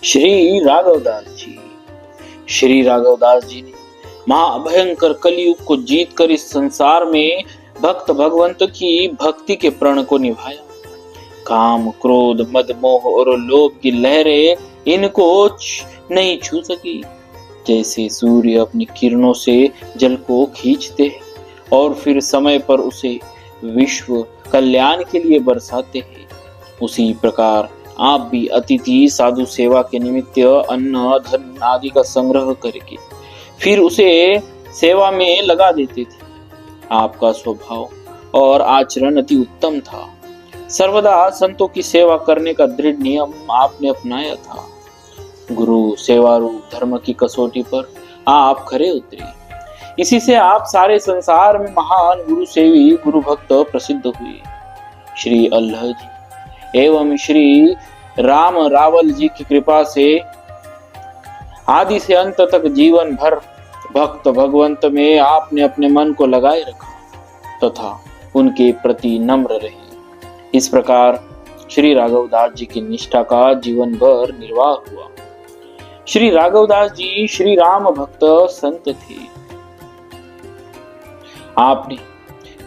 श्री राघवदास जी। श्री राघवदास जी ने महाभयंकर कलयुग को जीतकर इस संसार में भक्त भगवंत की भक्ति के प्रण को निभाया। काम, क्रोध, मद, मोह और लोभ की लहरें इनको नहीं छू सकी। जैसे सूर्य अपनी किरणों से जल को खींचते हैं और फिर समय पर उसे विश्व कल्याण के लिए बरसाते हैं, उसी प्रकार आप भी अतिथि साधु सेवा के निमित्त अन्न, धन आदि का संग्रह करके फिर उसे सेवा में लगा देते थे। आपका स्वभाव और आचरण अति उत्तम था। सर्वदा संतों की सेवा करने का दृढ़ नियम आपने अपनाया था। गुरु सेवा रूप धर्म की कसौटी पर आप खरे उतरे। इसी से आप सारे संसार में महान गुरु सेवी गुरु भक्त प्रसिद्ध हुए। श्री अल्लाह जी एवं श्री राम रावल जी की कृपा से आदि से अंत तक जीवन भर भक्त भगवंत में आपने अपने मन को लगाए रखा तथा उनके प्रति नम्र रहे। इस प्रकार श्री राघवदास जी की निष्ठा का जीवन भर निर्वाह हुआ। श्री राघवदास जी श्री राम भक्त संत थे। आपने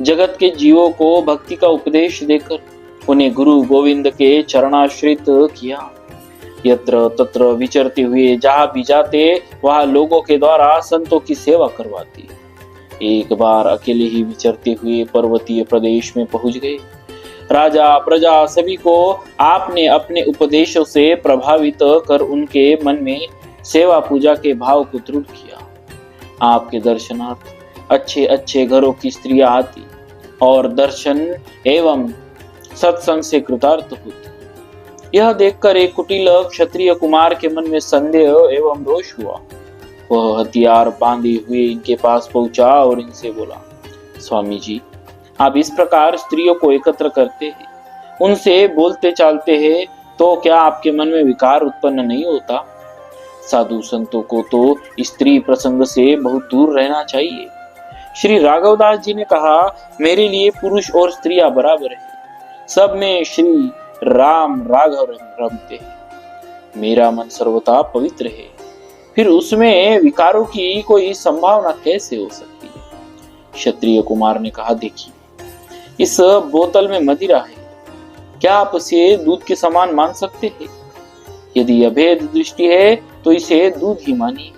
जगत के जीवों को भक्ति का उपदेश देकर उन्हें गुरु गोविंद के चरणाश्रित किया। यत्र तत्र विचरते हुए जहां भी जाते वहां लोगों के द्वारा संतों की सेवा करवाती। एक बार अकेले ही विचरते हुए पर्वतीय प्रदेश में पहुंच गए। राजा प्रजा सभी को आपने अपने उपदेशों से प्रभावित कर उनके मन में सेवा पूजा के भाव को दृढ़ किया। आपके दर्शनार्थ अच्छे अच्छे घरों की स्त्रियां आती और दर्शन एवं सत्संग से कृतार्थ होती। यह देखकर एक कुटिल क्षत्रिय कुमार के मन में संदेह एवं रोष हुआ। वह हथियार बांधे हुए इनके पास पहुंचा और इनसे बोला, स्वामी जी, आप इस प्रकार स्त्रियों को एकत्र करते हैं, उनसे बोलते चालते हैं, तो क्या आपके मन में विकार उत्पन्न नहीं होता? साधु संतों को तो स्त्री प्रसंग से बहुत दूर रहना चाहिए। श्री राघवदास जी ने कहा, मेरे लिए पुरुष और स्त्रियां बराबर है। सब में श्री राम राघव रमते हैं। मेरा मन सर्वथा पवित्र है, फिर उसमें विकारों की कोई संभावना कैसे हो सकती है? क्षत्रिय कुमार ने कहा, देखिए, इस बोतल में मदिरा है, क्या आप इसे दूध के समान मान सकते हैं? यदि अभेद दृष्टि है तो इसे दूध ही मानिए।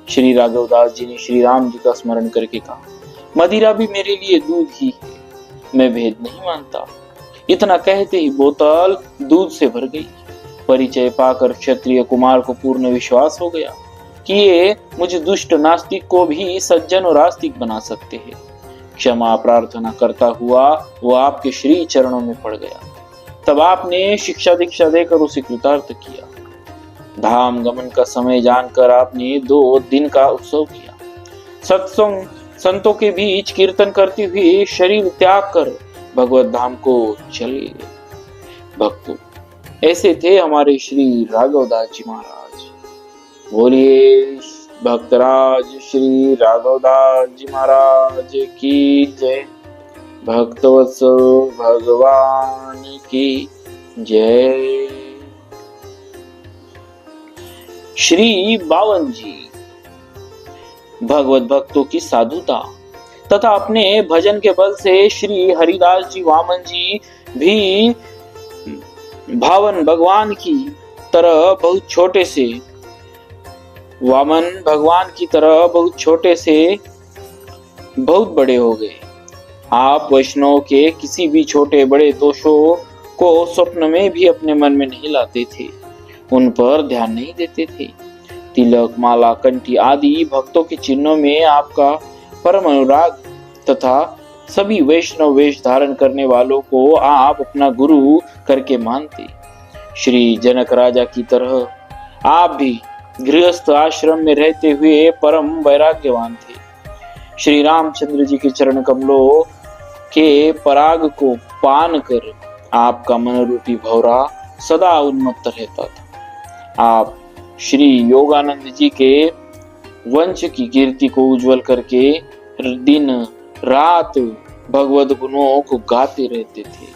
श्री राघवदास जी ने श्री राम जी का स्मरण करके कहा, मदिरा भी मेरे लिए दूध ही है, मैं भेद नहीं मानता। इतना कहते ही बोतल दूध से भर गई। परिचय पाकर क्षत्रिय कुमार को पूर्ण विश्वास हो गया कि ये मुझे दुष्ट नास्तिक को भी सज्जन और आस्तिक बना सकते हैं। क्षमा प्रार्थना करता हुआ वो आपके श्री चरणों में पड़ गया। तब आपने शिक्षा दीक्षा देकर उसे कृतार्थ किया। धाम गमन का समय जानकर आपने 2 दिन का उत्सव किया। सत्संग संतों के बीच कीर्तन करते हुए शरीर त्याग कर भगवत धाम को चले गए। भक्तों, ऐसे थे हमारे श्री राघवदास जी महाराज। बोलिए भक्तराज श्री राघवदास जी महाराज की जय। भक्तवत्सल भगवान की जय। श्री बावन जी भगवत भक्तों की साधुता तथा अपने भजन के बल से श्री हरिदास जी वामन जी भी भावन भगवान की तरह बहुत छोटे से बहुत बड़े हो गए। आप वैष्णव के किसी भी छोटे बड़े दोषों को स्वप्न में भी अपने मन में नहीं लाते थे, उन पर ध्यान नहीं देते थे। तिलक, माला, कंठी आदि भक्तों के चिन्हों में आपका परम अनुराग तथा सभी वैष्णव वेश धारण करने वालों को आप अपना गुरु करके मानते। श्री जनक राजा की तरह आप भी गृहस्थ आश्रम में रहते हुए परम वैराग्यवान थे। श्री रामचंद्र जी के चरण कमलों के पराग को पान कर आपका मन रूपी भौरा सदा उन्मत्त रहता था। आप श्री योगानंद जी के वंश की कीर्ति को उज्जवल करके दिन रात भगवत गुणों को गाते रहते थे।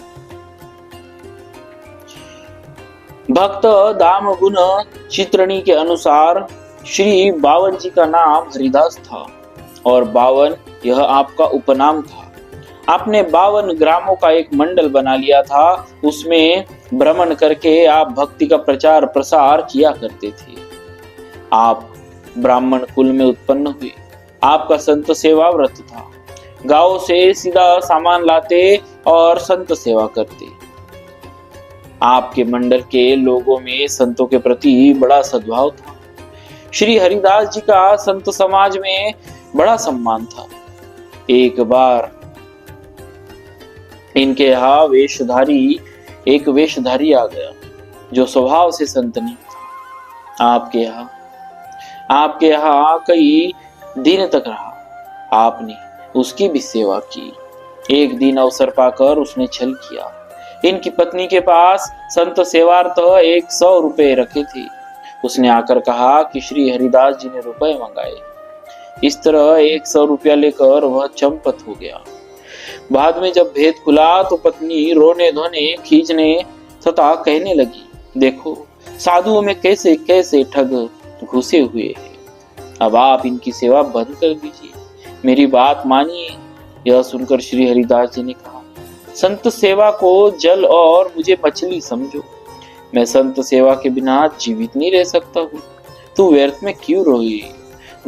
भक्त दाम गुण चित्रणी के अनुसार श्री बावन जी का नाम हरिदास था और बावन यह आपका उपनाम था। आपने 52 ग्रामों का एक मंडल बना लिया था। उसमें भ्रमण करके आप भक्ति का प्रचार प्रसार किया करते थे। आप ब्राह्मण कुल में उत्पन्न हुए। आपका संत सेवा व्रत था। गांव से सीधा सामान लाते और संत सेवा करते। आपके मंडल के लोगों में संतों के प्रति बड़ा सद्भाव था। श्री हरिदास जी का संत समाज में बड़ा सम्मान था। एक बार इनके यहाँ एक वेशधारी आ गया जो स्वभाव से संत नहीं था। आपके यहाँ कई दिन तक रहा। आपने उसकी भी सेवा की। एक दिन अवसर पाकर उसने छल किया। इनकी पत्नी के पास संत सेवार्थ 100 रुपए रखे थे। उसने आकर कहा कि श्री हरिदास जी ने रुपए मंगाए। इस तरह 100 रुपया लेकर वह चंपत हो गया। बाद में जब भेद खुला तो पत्नी रोने धोने खींचने तथा कहने लगी, देखो साधुओं में कैसे कैसे ठग घुसे हुए हैं। अब आप इनकी सेवा बंद कर दीजिए, मेरी बात मानिए। यह सुनकर श्री हरिदास जी ने कहा, संत सेवा को जल और मुझे मछली समझो। मैं संत सेवा के बिना जीवित नहीं रह सकता हूँ। तू व्यर्थ में क्यों रोई?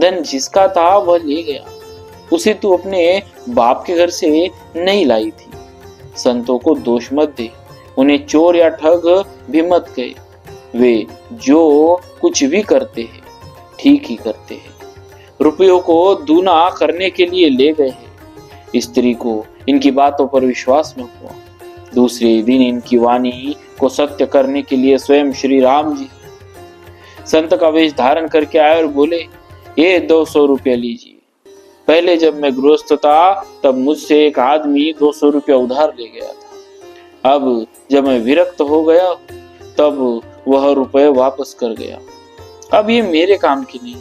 धन जिसका था वह ले गया। उसे तू अपने बाप के घर से नहीं लाई थी। संतों को दोष मत दे, उन्हें चोर या ठग भी मत कहे। वे जो कुछ भी करते हैं ठीक ही करते हैं। रुपयों को दूना करने के लिए ले गए हैं। स्त्री को इनकी बातों पर विश्वास न हुआ। दूसरे दिन इनकी वाणी को सत्य करने के लिए स्वयं श्री राम जी संत का वेश धारण करके आए और बोले, ये 200 रुपया लीजिए। पहले जब मैं गृहस्थ था तब मुझसे एक आदमी 200 रुपया उधार ले गया था। अब जब मैं विरक्त हो गया तब वह रुपए वापस कर गया। अब ये मेरे काम की नहीं,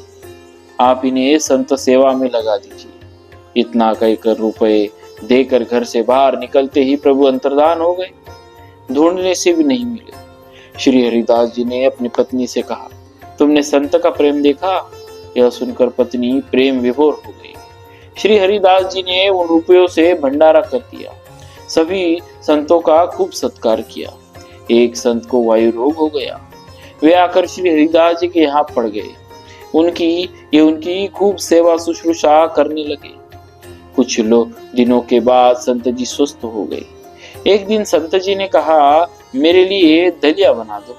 आप इन्हें संत सेवा में लगा दीजिए। इतना कहकर रुपए देकर घर से बाहर निकलते ही प्रभु अंतर्धान हो गए। ढूंढने से भी नहीं मिले। श्री हरिदास जी ने अपनी पत्नी से कहा, तुमने संत का प्रेम देखा? यह सुनकर पत्नी प्रेम विभोर हो गई। श्री हरिदास जी ने उन रुपयों से भंडारा कर दिया। सभी संतों का खूब सत्कार किया। एक संत को वायु रोग हो गया। वे आकर श्री हरिदास जी के यहाँ पड़ गए। उनकी खूब सेवा शुश्रूषा करने लगे। कुछ दिनों के बाद संत जी स्वस्थ हो गए। एक दिन संत जी ने कहा, मेरे लिए दलिया बना दो।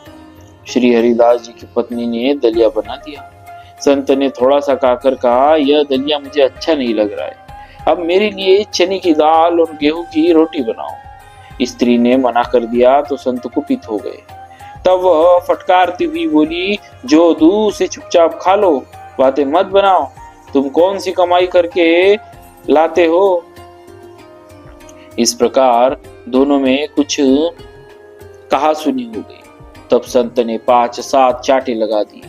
श्री हरिदास जी की पत्नी ने दलिया बना दिया। संत ने थोड़ा सा खाकर कहा, यह दलिया मुझे अच्छा नहीं लग रहा है। अब मेरे लिए चने की दाल और गेहूं की रोटी बनाओ। स्त्री ने मना कर दिया तो संत कुपित हो गए। तब वह फटकारती हुई बोली, जो दूध से चुपचाप खा लो, बातें मत बनाओ। तुम कौन सी कमाई करके लाते हो? इस प्रकार दोनों में कुछ कहा सुनी हो गई। तब संत ने 5-7 चाटे लगा दी।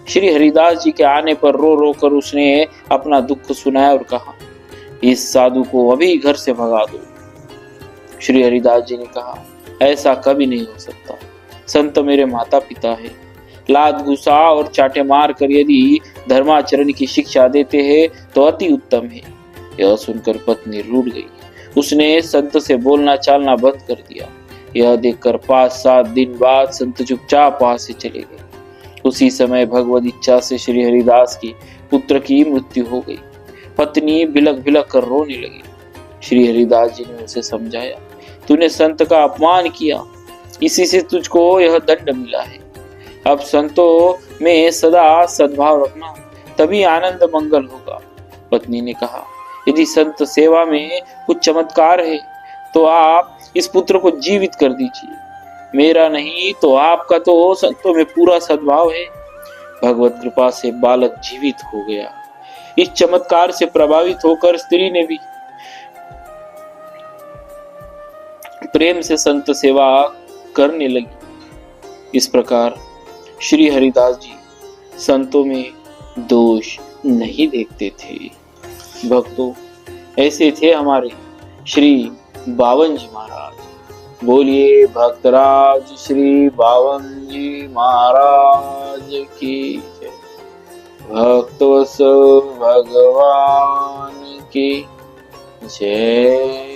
श्री हरिदास जी के आने पर रो रो कर उसने अपना दुख सुनाया और कहा, इस साधु को अभी घर से भगा दो। श्री हरिदास जी ने कहा, ऐसा कभी नहीं हो सकता। संत मेरे माता पिता है। लात गुस्सा और चाटे मार कर यदि धर्माचरण की शिक्षा देते हैं तो अति उत्तम है। यह सुनकर पत्नी रूठ गई। उसने संत से बोलना चालना बंद कर दिया। यह देखकर 5-7 दिन बाद संत चुपचाप वहां से चले गए। उसी समय भगवत इच्छा से श्री हरिदास की पुत्र की मृत्यु हो गई। पत्नी बिलक बिलक कर रोने लगी। श्री हरिदास जी ने उसे समझाया, तूने संत का अपमान किया, इसी से तुझको यह दंड मिला है। अब संतों में सदा सद्भाव रखना, तभी आनंद मंगल होगा। पत्नी ने कहा, यदि संत सेवा में कुछ चमत्कार है तो आप इस पुत्र को जीवित कर दीजिए। मेरा नहीं तो आपका तो संतों में पूरा सद्भाव है। भगवत कृपा से बालक जीवित हो गया। इस चमत्कार से प्रभावित होकर स्त्री ने भी प्रेम से संत सेवा करने लगी। इस प्रकार श्री हरिदास जी संतों में दोष नहीं देखते थे। भक्तों, ऐसे थे हमारे श्री बावन जी महाराज। बोलिए भक्तराज श्री बावन जी महाराज की जय। भक्तवत्सल भगवान की जय।